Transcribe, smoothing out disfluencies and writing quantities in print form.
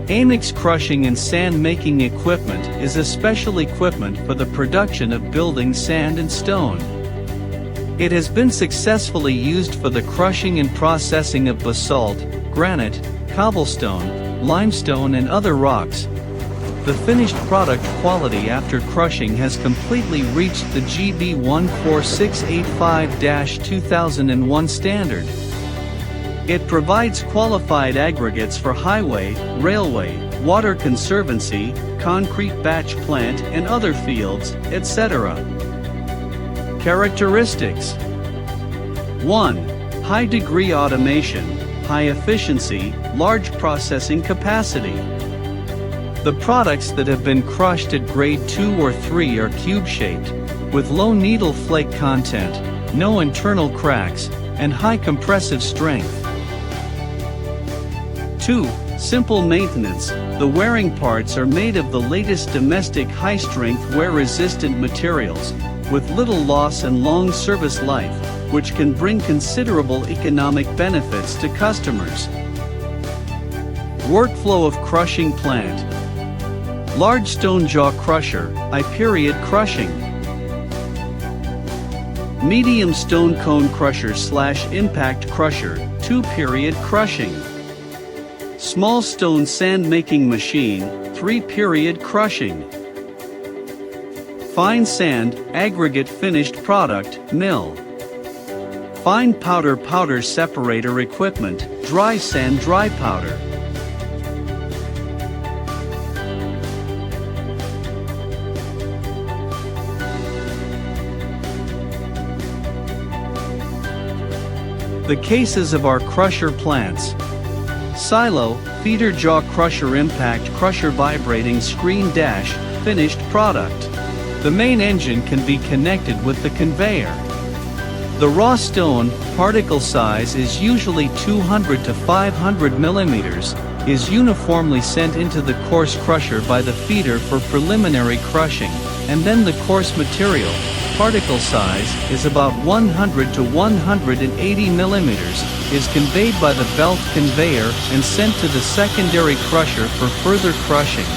AIMIX crushing and sand making equipment is a special equipment for the production of building sand and stone. It has been successfully used for the crushing and processing of basalt, granite, cobblestone, limestone and other rocks. The finished product quality after crushing has completely reached the GB 14685-2001 standard. It provides qualified aggregates for highway, railway, water conservancy, concrete batch plant and other fields, etc. Characteristics: 1. High degree automation, high efficiency, large processing capacity. The products that have been crushed at grade 2 or 3 are cube-shaped, with low needle flake content, no internal cracks, and high compressive strength. 2. Simple maintenance. The wearing parts are made of the latest domestic high-strength wear-resistant materials, with little loss and long service life, which can bring considerable economic benefits to customers. Workflow of crushing plant: large stone jaw crusher, I-period crushing. Medium stone cone crusher / impact crusher, 2-period crushing. Small stone sand making machine, 3-period crushing. Fine sand, aggregate finished product, mill. Fine powder separator equipment, dry sand dry powder. The cases of our crusher plants: silo, feeder jaw crusher, impact crusher, vibrating screen dash, finished product. The main engine can be connected with the conveyor. The raw stone, particle size is usually 200 to 500 millimeters, is uniformly sent into the coarse crusher by the feeder for preliminary crushing, and then the coarse material, particle size is about 100 to 180 millimeters, is conveyed by the belt conveyor and sent to the secondary crusher for further crushing.